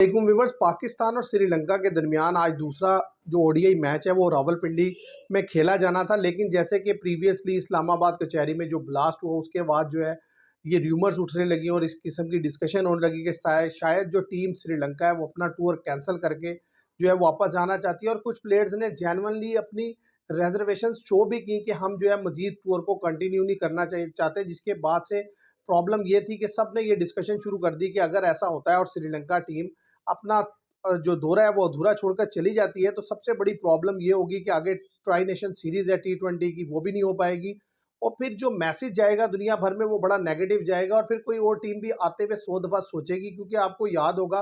वालेकुम व्यूवर्स। पाकिस्तान और श्रीलंका के दरमियान आज दूसरा जो ओडीआई मैच है वो रावलपिंडी में खेला जाना था, लेकिन जैसे कि प्रीवियसली इस्लामाबाद कचहरी में जो ब्लास्ट हुआ उसके बाद जो है ये र्यूमर्स उठने लगी और इस किस्म की डिस्कशन होने लगी कि शायद जो टीम श्रीलंका है वो अपना टूर कैंसिल करके जो है वापस जाना चाहती है। और कुछ प्लेयर्स ने जेन्युइनली अपनी रिजर्वेशन शो भी की कि हम जो है मजीद टूर को कंटिन्यू नहीं करना चाहते, जिसके बाद से प्रॉब्लम ये थी कि सब ने ये डिस्कशन शुरू कर दी कि अगर ऐसा होता है और श्रीलंका टीम अपना जो दौरा है वो अधूरा छोड़कर चली जाती है तो सबसे बड़ी प्रॉब्लम ये होगी कि आगे ट्राई नेशन सीरीज़ है T20 की, वो भी नहीं हो पाएगी। और फिर जो मैसेज जाएगा दुनिया भर में वो बड़ा नेगेटिव जाएगा और फिर कोई और टीम भी आते हुए 100 दफ़ा सोचेगी, क्योंकि आपको याद होगा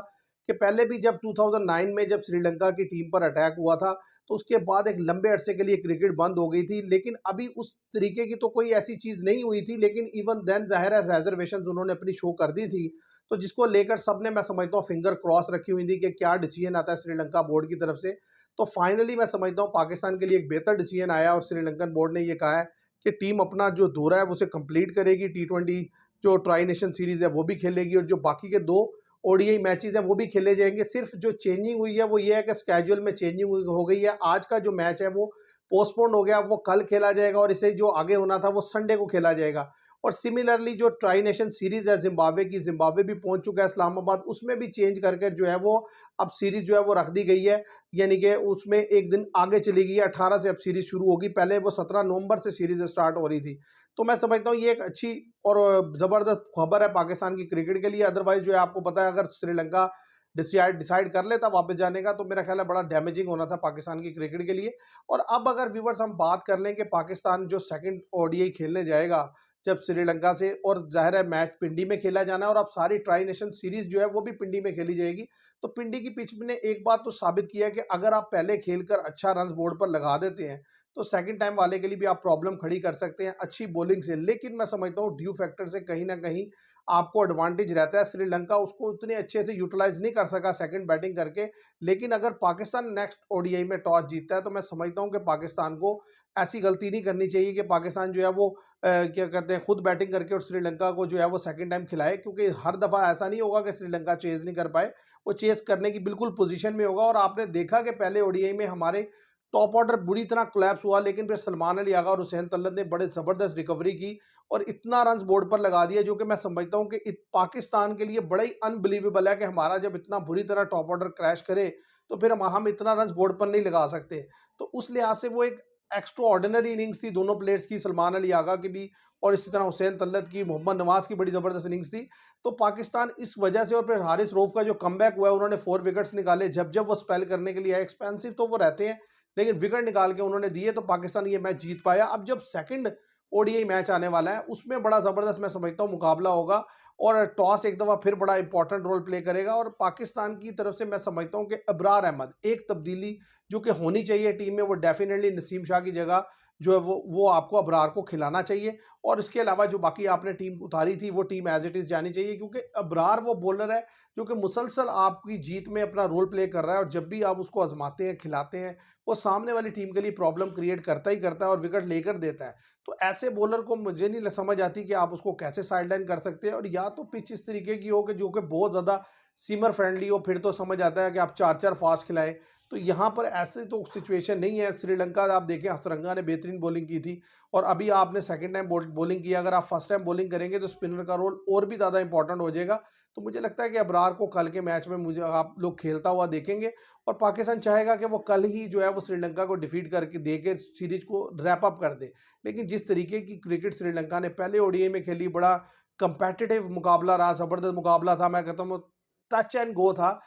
कि पहले भी जब 2009 में जब श्रीलंका की टीम पर अटैक हुआ था तो उसके बाद एक लंबे अरसे के लिए क्रिकेट बंद हो गई थी, लेकिन अभी उस तरीके की तो कोई ऐसी चीज़ नहीं हुई थी। लेकिन इवन देन ज़ाहिर है रिजर्वेशन उन्होंने अपनी शो कर दी थी, तो जिसको लेकर सब ने मैं समझता हूँ फिंगर क्रॉस रखी हुई थी कि क्या डिसीजन आता है श्रीलंका बोर्ड की तरफ से। तो फाइनली मैं समझता हूँ पाकिस्तान के लिए एक बेहतर डिसीजन आया और श्रीलंकन बोर्ड ने ये कहा है कि टीम अपना जो दौरा है वो उसे कंप्लीट करेगी, T20 जो ट्राई नेशन सीरीज़ है वो भी खेलेगी और जो बाकी के दो ओडीआई मैचेस हैं वो भी खेले जाएंगे। सिर्फ जो चेंजिंग हुई है वो ये है कि स्केड्यूल में चेंजिंग हो गई है। आज का जो मैच है वो पोस्टपोन हो गया, वो कल खेला जाएगा और इसे जो आगे होना था वो संडे को खेला जाएगा। और सिमिलरली जो ट्राई नेशन सीरीज़ है जिम्बाब्वे की, जिम्बाब्वे भी पहुंच चुका है इस्लामाबाद, उसमें भी चेंज करके जो है वो अब सीरीज़ जो है वो रख दी गई है, यानी कि उसमें एक दिन आगे चली गई है। 18 से अब सीरीज़ शुरू होगी, पहले वो 17 नवंबर से सीरीज़ स्टार्ट हो रही थी। तो मैं समझता हूँ ये एक अच्छी और ज़बरदस्त खबर है पाकिस्तान की क्रिकेट के लिए। अदरवाइज़ जो है आपको पता है अगर श्रीलंका डिसाइड कर लेता वापस जाने का तो मेरा ख्याल है बड़ा डैमेजिंग होना था पाकिस्तान की क्रिकेट के लिए। और अब अगर व्यूवर्स हम बात कर लें कि पाकिस्तान जो सेकंड ओडीआई खेलने जाएगा जब श्रीलंका से, और जाहिर है मैच पिंडी में खेला जाना है और अब सारी ट्राई नेशन सीरीज़ जो है वो भी पिंडी में खेली जाएगी। तो पिंडी की पिच ने एक बात तो साबित किया है कि अगर आप पहले खेलकर अच्छा रन्स बोर्ड पर लगा देते हैं तो सेकंड टाइम वाले के लिए भी आप प्रॉब्लम खड़ी कर सकते हैं अच्छी बॉलिंग से। लेकिन मैं समझता हूँ ड्यू फैक्टर से कहीं ना कहीं आपको एडवांटेज रहता है। श्रीलंका उसको उतने अच्छे से यूटिलाइज नहीं कर सका सेकंड बैटिंग करके, लेकिन अगर पाकिस्तान नेक्स्ट ओडीआई में टॉस जीतता है तो मैं समझता हूँ कि पाकिस्तान को ऐसी गलती नहीं करनी चाहिए कि पाकिस्तान जो है वो क्या कहते हैं खुद बैटिंग करके और श्रीलंका को जो है वो सेकंड टाइम खिलाए, क्योंकि हर दफ़ा ऐसा नहीं होगा कि श्रीलंका चेज़ नहीं कर पाए, वो चेज़ करने की बिल्कुल पोजीशन में होगा। और आपने देखा कि पहले ओडीआई में हमारे टॉप ऑर्डर बुरी तरह कोलैप्स हुआ, लेकिन फिर सलमान अली आगा और हुसैन तल्लत ने बड़े ज़बरदस्त रिकवरी की और इतना रन्स बोर्ड पर लगा दिया, जो कि मैं समझता हूँ कि पाकिस्तान के लिए बड़ा ही अनबिलीवेबल है कि हमारा जब इतना बुरी तरह टॉप ऑर्डर क्रैश करे तो फिर हम इतना रन्स बोर्ड पर नहीं लगा सकते। तो उस लिहाज से वो एक एक्स्ट्रा ऑर्डिनरी इनिंग्स थी दोनों प्लेयर्स की, सलमान अली आगा की भी और इसी तरह हुसैन तल्लत की, मोहम्मद नवाज की बड़ी ज़बरदस्त इनिंग्स थी। तो पाकिस्तान इस वजह से, और फिर हारिस रऊफ का जो कमबैक हुआ है, उन्होंने 4 विकेट्स निकाले जब जब वो स्पेल करने के लिए आए। एक्सपेंसिव तो वो रहते हैं लेकिन विकेट निकाल के उन्होंने दिए तो पाकिस्तान ये मैच जीत पाया। अब जब सेकंड ओडीआई मैच आने वाला है उसमें बड़ा ज़बरदस्त मैं समझता हूँ मुकाबला होगा और टॉस एक दफ़ा फिर बड़ा इंपॉर्टेंट रोल प्ले करेगा। और पाकिस्तान की तरफ से मैं समझता हूँ कि अबरार अहमद एक तब्दीली जो कि होनी चाहिए टीम में, वो डेफिनेटली नसीम शाह की जगह जो है वो आपको अबरार को खिलाना चाहिए। और इसके अलावा जो बाकी आपने टीम उतारी थी वो टीम एज इट इज़ जानी चाहिए, क्योंकि अबरार वो बॉलर है जो कि मुसलसल आपकी जीत में अपना रोल प्ले कर रहा है और जब भी आप उसको आजमाते हैं खिलाते हैं वो सामने वाली टीम के लिए प्रॉब्लम क्रिएट करता ही करता है और विकेट लेकर देता है। तो ऐसे बॉलर को मुझे नहीं समझ आती कि आप उसको कैसे साइडलाइन कर सकते हैं। और या तो पिच इस तरीके की हो कि जो कि बहुत ज़्यादा सीमर फ्रेंडली हो, फिर तो समझ आता है कि आप 4-4 फास्ट खिलाएं। तो यहाँ पर ऐसे तो सिचुएशन नहीं है। श्रीलंका आप देखें हसरंगा ने बेहतरीन बॉलिंग की थी और अभी आपने सेकंड टाइम बॉलिंग की, अगर आप फर्स्ट टाइम बॉलिंग करेंगे तो स्पिनर का रोल और भी ज़्यादा इंपॉर्टेंट हो जाएगा। तो मुझे लगता है कि अबरार को कल के मैच में मुझे आप लोग खेलता हुआ देखेंगे और पाकिस्तान चाहेगा कि वो कल ही जो है वो श्रीलंका को डिफीट करके दे के सीरीज को रैप अप कर दे। लेकिन जिस तरीके की क्रिकेट श्रीलंका ने पहले ओडीआई में खेली, बड़ा कंपेटिटिव मुकाबला रहा, ज़बरदस्त मुकाबला था, मैं कहता हूँ टच एंड गो था।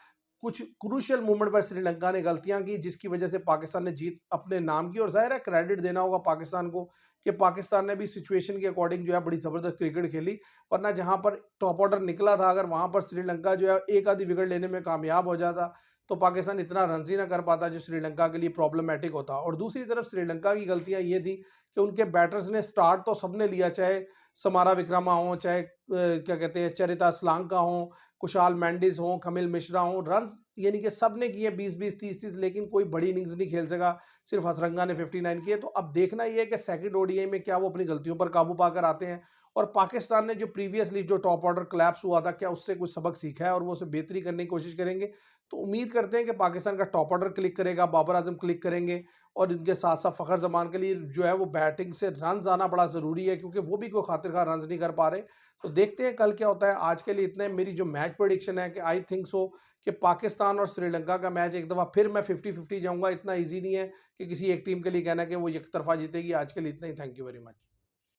कुछ क्रूशियल मोमेंट पर श्रीलंका ने गलतियां की जिसकी वजह से पाकिस्तान ने जीत अपने नाम की। और जाहिर है क्रेडिट देना होगा पाकिस्तान को कि पाकिस्तान ने भी सिचुएशन के अकॉर्डिंग जो है बड़ी ज़बरदस्त क्रिकेट खेली, वरना जहां पर टॉप ऑर्डर निकला था अगर वहां पर श्रीलंका जो है एक आधी विकेट लेने में कामयाब हो जाता तो पाकिस्तान इतना रन ही ना कर पाता जो श्रीलंका के लिए प्रॉब्लमेटिक होता। और दूसरी तरफ श्रीलंका की गलतियां ये थी कि उनके बैटर्स ने स्टार्ट तो सबने लिया, चाहे समारा विक्रमा हो, चाहे क्या कहते हैं चरिता असलांका हो, कुशाल मेंडिस हो, कमिल मिश्रा हो, रन्स यानी कि सब ने किए 20-20 30-30, लेकिन कोई बड़ी इनिंग्स नहीं खेल सका, सिर्फ हसरंगा ने 59 किए। तो अब देखना ये है कि सेकंड ओडीआई में क्या वो अपनी गलतियों पर काबू पाकर आते हैं और पाकिस्तान ने जो प्रीवियसली जो टॉप ऑर्डर कोलैप्स हुआ था, क्या उससे कुछ सबक सीखा है और वो उसे बेहतरी करने की कोशिश करेंगे? तो उम्मीद करते हैं कि पाकिस्तान का टॉप ऑर्डर क्लिक करेगा, बाबर आज़म क्लिक करेंगे और इनके साथ-साथ फ़खर ज़मान के लिए जो है वो बैटिंग से रन्स आना बड़ा ज़रूरी है, क्योंकि वो भी कोई खातिर-ख़ाह रन्स नहीं कर पा रहे। तो देखते हैं कल क्या होता है। आज के लिए इतना ही। मेरी जो मैच प्रेडिक्शन है कि आई थिंक सो कि पाकिस्तान और श्रीलंका का मैच एक दफ़ा फिर मैं 50-50 जाऊँगा। इतना ईज़ी नहीं है कि किसी एक टीम के लिए कहना है कि वो एक तरफ़ा जीतेगी। आज के लिए इतना ही। Thank you very much.